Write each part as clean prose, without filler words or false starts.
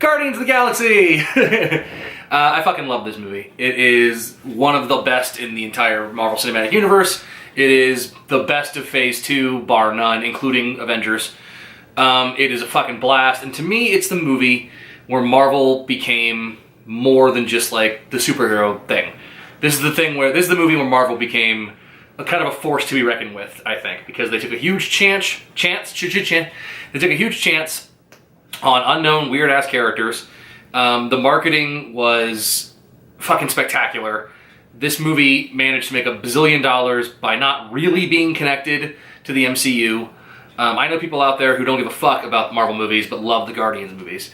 Guardians of the Galaxy! I fucking love this movie. It is one of the best in the entire Marvel Cinematic Universe. It is the best of Phase 2, bar none, including Avengers. It is a fucking blast, and to me, it's the movie where Marvel became more than just like the superhero thing. This is the movie where Marvel became a kind of a force to be reckoned with, I think, because they took a huge chance on unknown, weird-ass characters. The marketing was fucking spectacular. This movie managed to make $1 bazillion by not really being connected to the MCU. I know people out there who don't give a fuck about Marvel movies, but love the Guardians movies.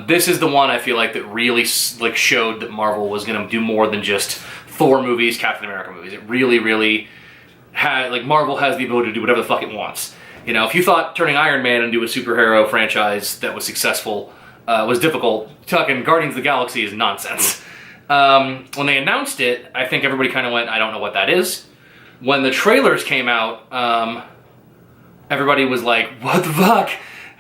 This is the one I feel like that really showed that Marvel was going to do more than just Thor movies, Captain America movies. It really had, Marvel has the ability to do whatever the fuck it wants. You know, if you thought turning Iron Man into a superhero franchise that was successful was difficult, talking Guardians of the Galaxy is nonsense. When they announced it, I think everybody kind of went, I don't know what that is. When the trailers came out, everybody was like, what the fuck?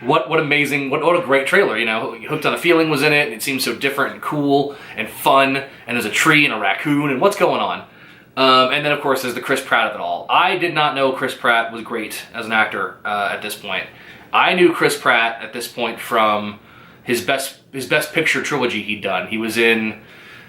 What amazing, what a great trailer, you know. Hooked on a Feeling was in it, and it seemed so different and cool and fun, and there's a tree and a raccoon, and what's going on? And then, of course, there's the Chris Pratt of it all. I did not know Chris Pratt was great as an actor at this point. I knew Chris Pratt at this point from his best picture trilogy he'd done. He was in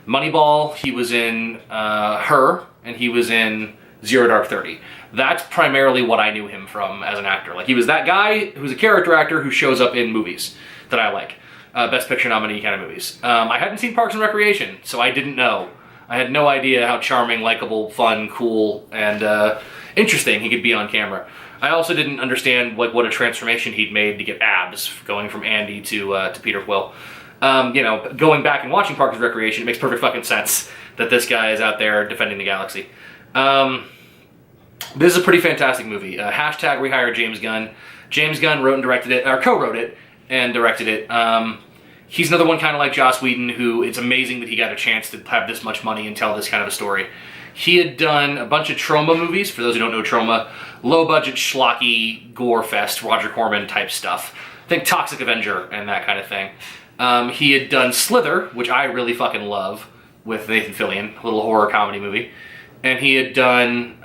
Moneyball, he was in Her, and he was in Zero Dark 30. That's primarily what I knew him from as an actor. Like, he was that guy who's a character actor who shows up in movies that I like. Best Picture nominee kind of movies. I hadn't seen Parks and Recreation, so I didn't know. I had no idea how charming, likable, fun, cool, and interesting he could be on camera. I also didn't understand what a transformation he'd made to get abs, going from Andy to Peter Quill. Going back and watching Parks and Recreation, it makes perfect fucking sense that this guy is out there defending the galaxy. This is a pretty fantastic movie. Hashtag rehire James Gunn. James Gunn wrote and directed it, or co-wrote it and directed it. He's another one kind of like Joss Whedon, who it's amazing that he got a chance to have this much money and tell this kind of a story. He had done a bunch of Troma movies. For those who don't know Troma, low-budget, schlocky, gore-fest, Roger Corman type stuff. Think Toxic Avenger and that kind of thing. He had done Slither, which I really fucking love, with Nathan Fillion, a little horror comedy movie. And he had done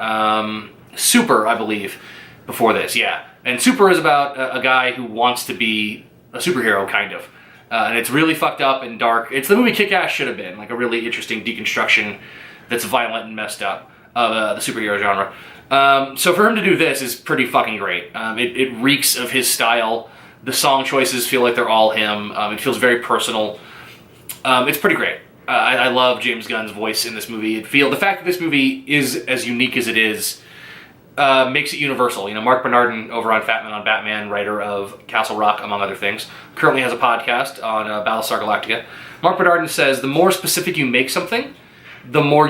Super, I believe, before this, yeah. And Super is about a guy who wants to be a superhero, kind of. And it's really fucked up and dark. It's the movie Kick-Ass should have been, like a really interesting deconstruction that's violent and messed up of the superhero genre. So for him to do this is pretty fucking great. It reeks of his style. The song choices feel like they're all him. It feels very personal. It's pretty great. I love James Gunn's voice in this movie. The fact that this movie is as unique as it is makes it universal. You know, Mark Bernardin over on Fat Man on Batman, writer of Castle Rock, among other things, currently has a podcast on Battlestar Galactica. Mark Bernardin says the more specific you make something, the more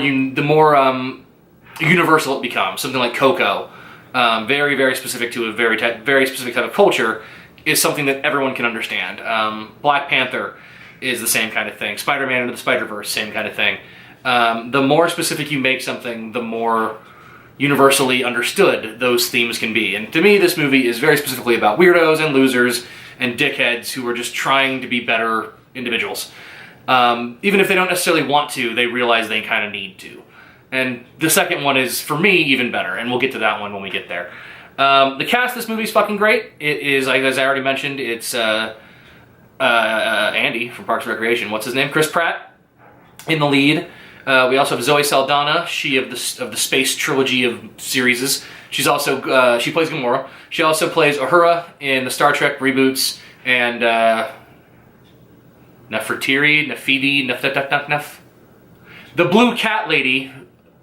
universal it becomes. Something like Coco, very, very specific to a very specific type of culture, is something that everyone can understand. Black Panther is the same kind of thing. Spider-Man into the Spider-Verse, same kind of thing. The more specific you make something, the more universally understood those themes can be. And to me, this movie is very specifically about weirdos and losers and dickheads who are just trying to be better individuals. Even if they don't necessarily want to, they realize they kind of need to. And the second one is, for me, even better, and we'll get to that one when we get there. The cast of this movie is fucking great. It is, as I already mentioned, it's Andy from Parks and Recreation. What's his name? Chris Pratt in the lead. We also have Zoe Saldana, she of the Space Trilogy of series. She's also she plays Gamora. She also plays Uhura in the Star Trek reboots and Nefertiti, the blue cat lady.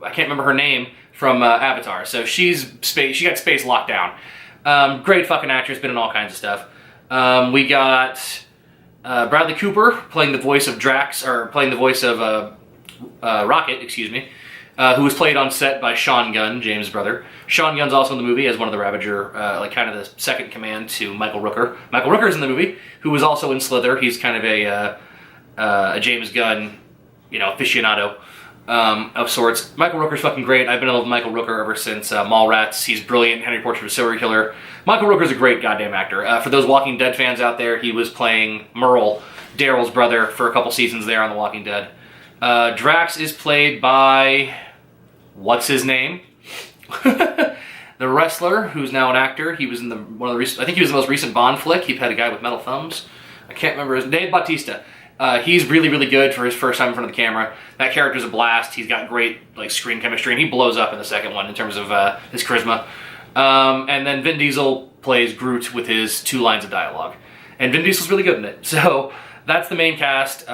I can't remember her name from Avatar. So she got space locked down. Great fucking actress, been in all kinds of stuff. We got Bradley Cooper playing the voice of Rocket, who was played on set by Sean Gunn, James' brother. Sean Gunn's also in the movie as one of the Ravager, kind of the second command to Michael Rooker. Michael Rooker's in the movie, who was also in Slither. He's kind of a James Gunn, aficionado of sorts. Michael Rooker's fucking great. I've been in love with Michael Rooker ever since Mallrats. He's brilliant. Henry Portrait of a Serial Killer. Michael Rooker's a great goddamn actor. For those Walking Dead fans out there, he was playing Merle Daryl's brother for a couple seasons there on The Walking Dead. Drax is played by, what's his name? The wrestler, who's now an actor. He was in I think he was the most recent Bond flick. He had a guy with metal thumbs. I can't remember his name. Dave Bautista. He's really, really good for his first time in front of the camera. That character's a blast. He's got great screen chemistry, and he blows up in the second one in terms of his charisma. And then Vin Diesel plays Groot with his 2 lines of dialogue. And Vin Diesel's really good in it. So that's the main cast.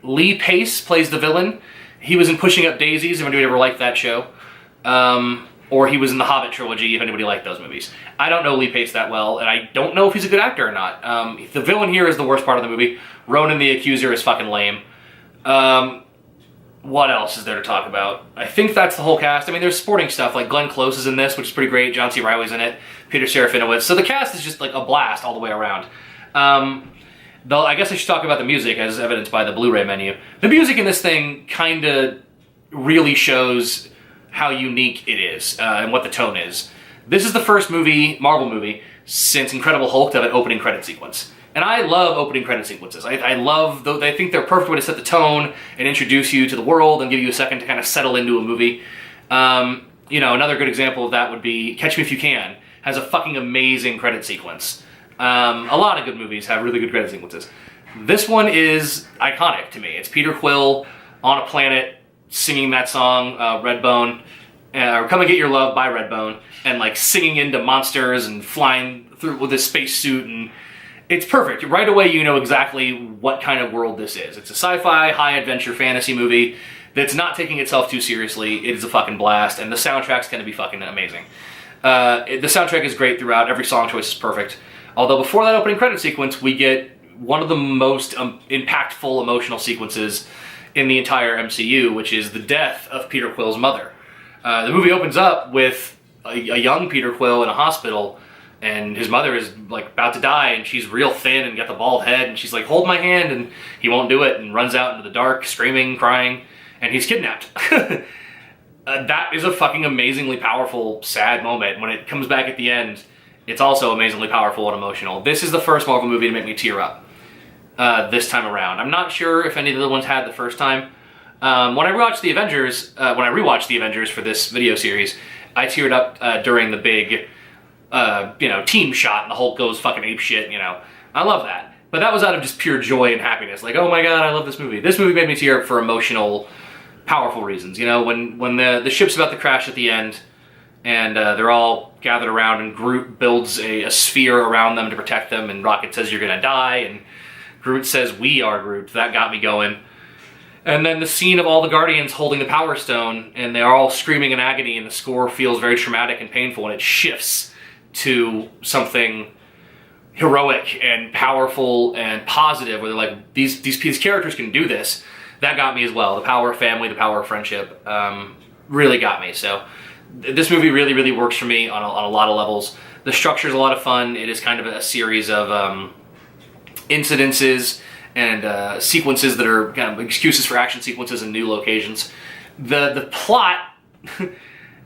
Lee Pace plays the villain. He was in Pushing Up Daisies, if anybody ever liked that show. Or he was in the Hobbit trilogy, if anybody liked those movies. I don't know Lee Pace that well, and I don't know if he's a good actor or not. The villain here is the worst part of the movie. Ronan the Accuser is fucking lame. What else is there to talk about? I think that's the whole cast. I mean, there's sporting stuff, like Glenn Close is in this, which is pretty great. John C. Reilly's in it. Peter Serafinowicz. So the cast is just like a blast all the way around. Though I guess I should talk about the music, as evidenced by the Blu-ray menu. The music in this thing kind of really shows how unique it is and what the tone is. This is the first Marvel movie, since Incredible Hulk to have an opening credit sequence. And I love opening credit sequences. I love, I think they're a perfect way to set the tone and introduce you to the world and give you a second to kind of settle into a movie. Another good example of that would be Catch Me If You Can. Has a fucking amazing credit sequence. A lot of good movies have really good credit sequences. This one is iconic to me. It's Peter Quill on a planet singing that song, Redbone, or Come and Get Your Love by Redbone, and singing into monsters and flying through with his spacesuit, and it's perfect. Right away you know exactly what kind of world this is. It's a sci-fi, high-adventure fantasy movie that's not taking itself too seriously. It is a fucking blast, and the soundtrack's going to be fucking amazing. The soundtrack is great throughout. Every song choice is perfect. Although before that opening credit sequence, we get one of the most impactful emotional sequences in the entire MCU, which is the death of Peter Quill's mother. The movie opens up with a young Peter Quill in a hospital, and his mother is about to die, and she's real thin and got the bald head, and she's like, hold my hand, and he won't do it, and runs out into the dark, screaming, crying, and he's kidnapped. That is a fucking amazingly powerful, sad moment. When it comes back at the end, it's also amazingly powerful and emotional. This is the first Marvel movie to make me tear up this time around. I'm not sure if any of the other ones had the first time. When I rewatched the Avengers for this video series, I teared up during the big team shot and the Hulk goes fucking apeshit, I love that. But that was out of just pure joy and happiness. Oh my god, I love this movie. This movie made me tear up for emotional, powerful reasons. When the ship's about to crash at the end, and they're all gathered around, and Groot builds a sphere around them to protect them, and Rocket says, you're gonna die, and Groot says, we are Groot. That got me going. And then the scene of all the Guardians holding the Power Stone, and they're all screaming in agony, and the score feels very traumatic and painful, and it shifts to something heroic and powerful and positive, where they're these characters can do this. That got me as well. The power of family, the power of friendship, really got me. So this movie really, really works for me on a lot of levels. The structure's a lot of fun. It is kind of a series of incidences and sequences that are kind of excuses for action sequences in new locations. The plot,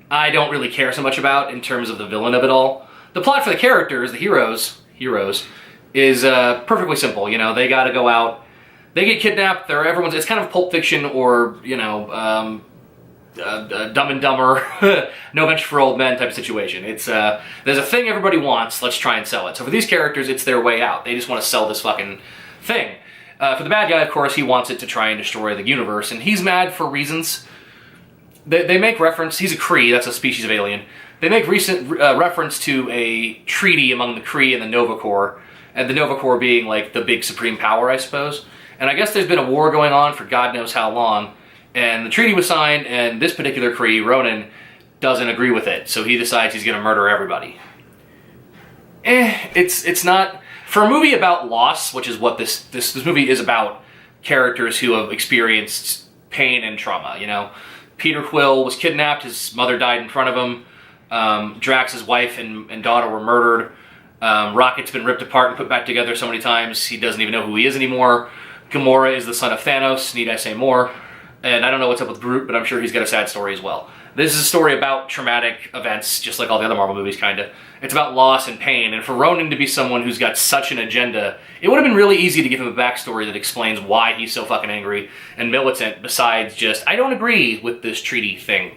I don't really care so much about in terms of the villain of it all. The plot for the characters, the heroes, is perfectly simple. They got to go out. They get kidnapped. It's kind of Pulp Fiction or Dumb and Dumber, No Venture for Old Men type of situation. It's there's a thing everybody wants. Let's try and sell it. So for these characters, it's their way out. They just want to sell this fucking thing. For the bad guy, of course, he wants it to try and destroy the universe, and he's mad for reasons. They make reference. He's a Kree. That's a species of alien. They make recent reference to a treaty among the Kree and the Nova Corps, and the Nova Corps being the big supreme power, I suppose. And I guess there's been a war going on for God knows how long, and the treaty was signed, and this particular Kree, Ronan, doesn't agree with it, so he decides he's going to murder everybody. It's not... For a movie about loss, which is what this movie is about, characters who have experienced pain and trauma, Peter Quill was kidnapped, his mother died in front of him, Drax's wife and daughter were murdered, Rocket's been ripped apart and put back together so many times he doesn't even know who he is anymore, Gamora is the son of Thanos, need I say more, and I don't know what's up with Groot, but I'm sure he's got a sad story as well. This is a story about traumatic events, just like all the other Marvel movies, kind of. It's about loss and pain, and for Ronan to be someone who's got such an agenda, it would have been really easy to give him a backstory that explains why he's so fucking angry and militant, besides just, I don't agree with this treaty thing.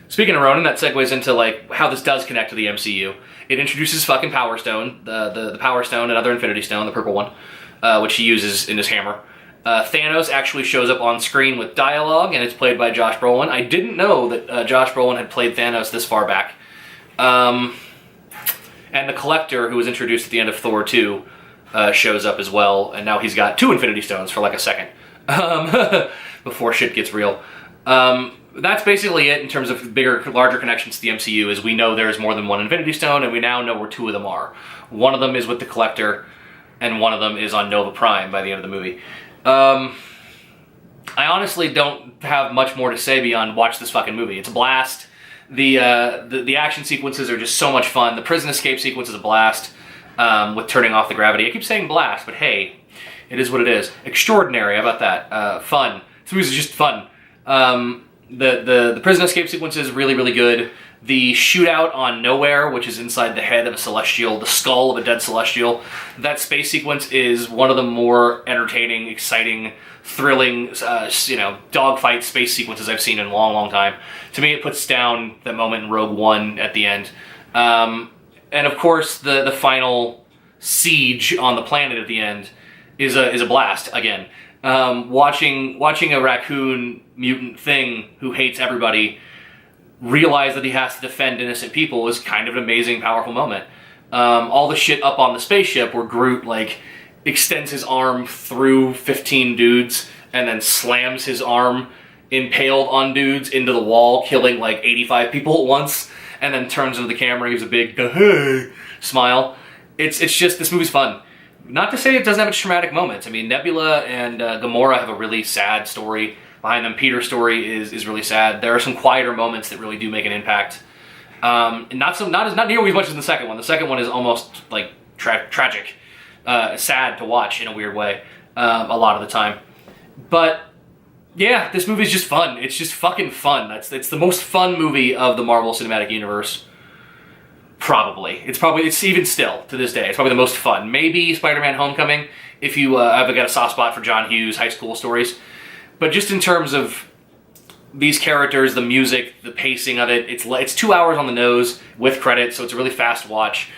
Speaking of Ronan, that segues into like how this does connect to the MCU. It introduces fucking Power Stone, the Power Stone, another Infinity Stone, the purple one, which he uses in his hammer. Thanos actually shows up on screen with dialogue, and it's played by Josh Brolin. I didn't know that Josh Brolin had played Thanos this far back. And the Collector, who was introduced at the end of Thor 2, shows up as well, and now he's got 2 Infinity Stones for like a second, before shit gets real. That's basically it in terms of larger connections to the MCU, is we know there's more than one Infinity Stone, and we now know where 2 of them are. One of them is with the Collector, and one of them is on Nova Prime by the end of the movie. I honestly don't have much more to say beyond watch this fucking movie. It's a blast. The action sequences are just so much fun. The prison escape sequence is a blast, with turning off the gravity. I keep saying blast, but hey, it is what it is. Extraordinary, how about that? Fun. This movie is just fun. The prison escape sequence is really, really good. The shootout on Nowhere, which is inside the head of a Celestial, the skull of a dead Celestial, that space sequence is one of the more entertaining, exciting, thrilling, dogfight space sequences I've seen in a long, long time. To me, it puts down the moment in Rogue One at the end. And of course, the final siege on the planet at the end is a blast again. Watching a raccoon mutant thing who hates everybody realize that he has to defend innocent people is kind of an amazing, powerful moment. All the shit up on the spaceship where Groot extends his arm through 15 dudes and then slams his arm impaled on dudes into the wall, killing 85 people at once, and then turns into the camera and gives a big hey smile. It's just, this movie's fun. Not to say it doesn't have its traumatic moments. I mean, Nebula and Gamora have a really sad story behind them. Peter's story is really sad. There are some quieter moments that really do make an impact. Not nearly as much as the second one. The second one is almost tragic, sad to watch in a weird way, a lot of the time. But yeah, this movie's just fun. It's just fucking fun. It's the most fun movie of the Marvel Cinematic Universe. Probably. It's even still, to this day, it's probably the most fun. Maybe Spider-Man Homecoming, if you have got a soft spot for John Hughes high school stories. But just in terms of these characters, the music, the pacing of it, it's 2 hours on the nose with credits, so it's a really fast watch.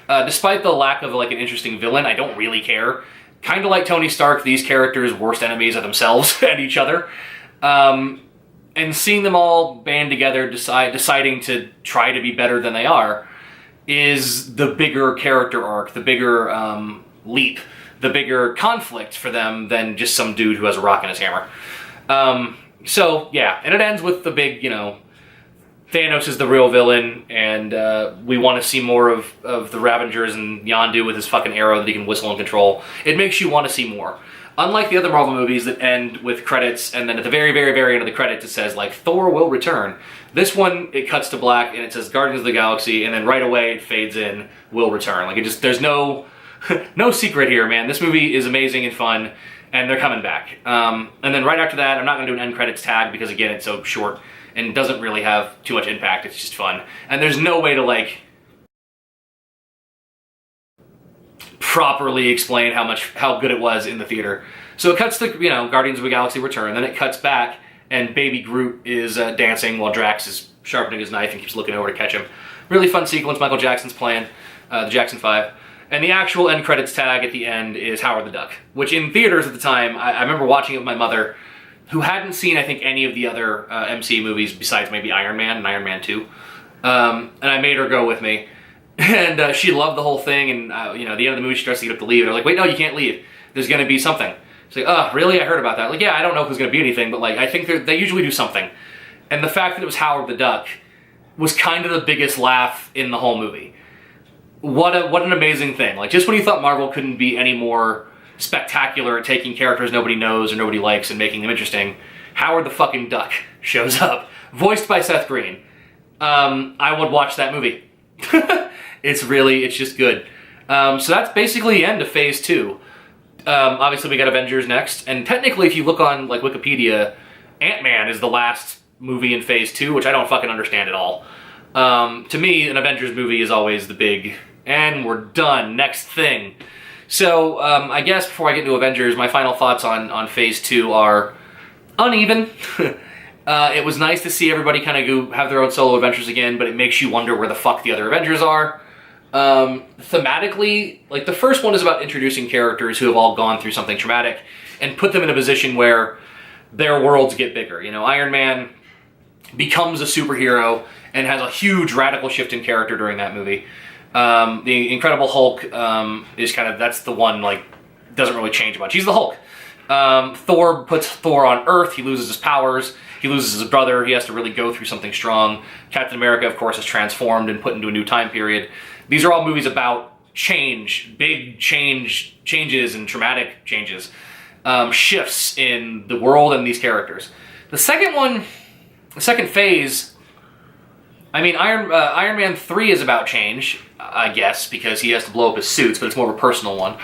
Despite the lack of an interesting villain, I don't really care. Kind of like Tony Stark, these characters' worst enemies are themselves and each other. And seeing them all band together, deciding to try to be better than they are, is the bigger character arc, the bigger leap, the bigger conflict for them than just some dude who has a rock in his hammer. So, yeah, and it ends with the big, Thanos is the real villain, and we want to see more of the Ravengers and Yondu with his fucking arrow that he can whistle and control. It makes you want to see more. Unlike the other Marvel movies that end with credits, and then at the very, very, very end of the credits it says, Thor will return. This one, it cuts to black, and it says Guardians of the Galaxy, and then right away it fades in, will return. There's no no secret here, man. This movie is amazing and fun, and they're coming back. And then right after that, I'm not going to do an end credits tag, because again, it's so short, and doesn't really have too much impact. It's just fun. And there's no way to, properly explain how good it was in the theater. So it cuts to, Guardians of the Galaxy Return, then it cuts back, and baby Groot is dancing while Drax is sharpening his knife and keeps looking over to catch him. Really fun sequence. Michael Jackson's playing, the Jackson 5. And the actual end credits tag at the end is Howard the Duck, which in theaters at the time, I remember watching it with my mother, who hadn't seen, I think, any of the other MCU movies besides maybe Iron Man and Iron Man 2. And I made her go with me. And she loved the whole thing, and at the end of the movie she tries to get up to leave, and I was like, wait, no, you can't leave. There's going to be something. She's like, oh, really? I heard about that. Yeah, I don't know if there's going to be anything, but I think they usually do something. And the fact that it was Howard the Duck was kind of the biggest laugh in the whole movie. What an amazing thing. Just when you thought Marvel couldn't be any more spectacular at taking characters nobody knows or nobody likes and making them interesting, Howard the fucking Duck shows up, voiced by Seth Green. I would watch that movie. It's just good. So that's basically the end of Phase 2. Obviously we got Avengers next, and technically if you look on Wikipedia, Ant-Man is the last movie in Phase 2, which I don't fucking understand at all. To me, an Avengers movie is always the big, and we're done, next thing. So, I guess before I get into Avengers, my final thoughts on Phase 2 are uneven. It was nice to see everybody kind of go have their own solo adventures again, but it makes you wonder where the fuck the other Avengers are. Thematically, like, the first one is about introducing characters who have all gone through something traumatic and put them in a position where their worlds get bigger. You know, Iron Man becomes a superhero and has a huge radical shift in character during that movie. The Incredible Hulk is kind of, that's the one, like, doesn't really change much. He's the Hulk. Thor puts Thor on Earth. He loses his powers. He loses his brother. He has to really go through something strong. Captain America, of course, is transformed and put into a new time period. These are all movies about change, big changes and traumatic changes, shifts in the world and these characters. The second phase, I mean, Iron Man 3 is about change, I guess, because he has to blow up his suits, but it's more of a personal one.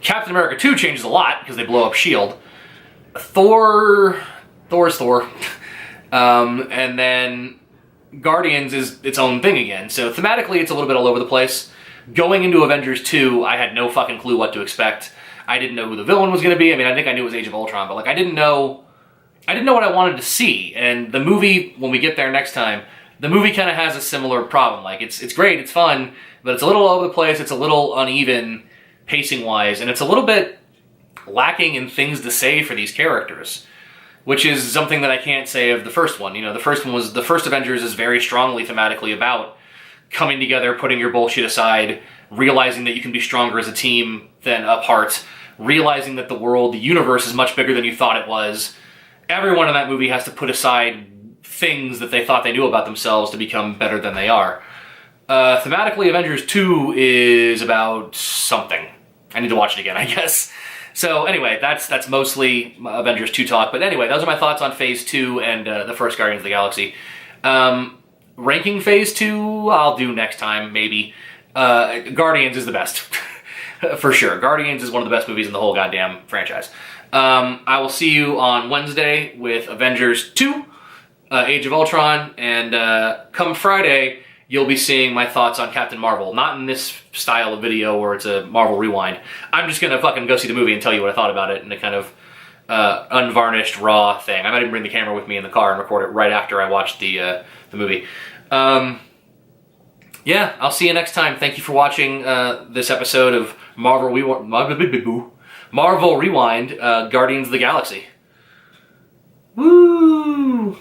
Captain America 2 changes a lot because they blow up S.H.I.E.L.D. Thor's Thor. And then Guardians is its own thing again. So thematically, it's a little bit all over the place. Going into Avengers 2, I had no fucking clue what to expect. I didn't know who the villain was going to be. I mean, I think I knew it was Age of Ultron, but like I didn't know what I wanted to see. And the movie, when we get there next time, the movie kind of has a similar problem. Like it's great, it's fun, but it's a little all over the place. It's a little uneven pacing-wise, and it's a little bit lacking in things to say for these characters, which is something that I can't say of the first one. You know, the first Avengers is very strongly thematically about coming together, putting your bullshit aside, realizing that you can be stronger as a team than apart, realizing that the world, the universe is much bigger than you thought it was. Everyone in that movie has to put aside things that they thought they knew about themselves to become better than they are. Thematically, Avengers 2 is about something. I need to watch it again, I guess. So anyway, that's mostly Avengers 2 talk. But anyway, those are my thoughts on Phase 2 and the first Guardians of the Galaxy. Ranking Phase 2, I'll do next time, maybe. Guardians is the best. For sure. Guardians is one of the best movies in the whole goddamn franchise. I will see you on Wednesday with Avengers 2, Age of Ultron, and come Friday, you'll be seeing my thoughts on Captain Marvel. Not in this style of video where it's a Marvel rewind. I'm just gonna fucking go see the movie and tell you what I thought about it in a kind of unvarnished, raw thing. I might even bring the camera with me in the car and record it right after I watch the movie. Yeah, I'll see you next time. Thank you for watching this episode of Marvel Rewind, Guardians of the Galaxy. Woo!